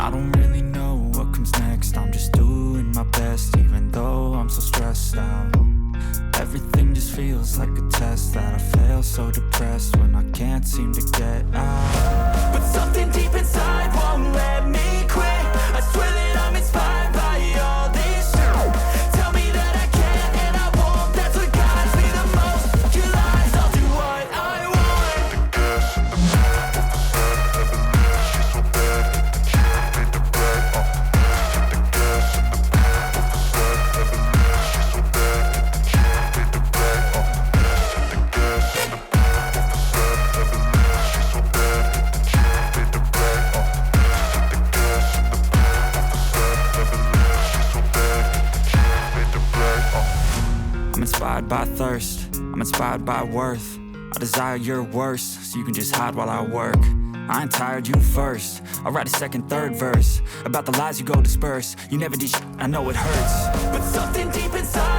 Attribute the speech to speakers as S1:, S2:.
S1: I don't really know what comes next. I'm just doing my best, even though I'm so stressed out. Everything just feels like a test that I fail, so depressed when I can't seem to get out. But something deep inside won't let me quit. I swear that I'm inspired by all this shit. Tell me that I can and I won't. That's what guides me the most. Your lies, I'll do what I want. I'm inspired by thirst, I'm inspired by worth. I desire your worst, so you can just hide while I work. I ain't tired, you first. I'll write a second, third verse about the lies you go disperse. You never did shit, I know it hurts. But something deep inside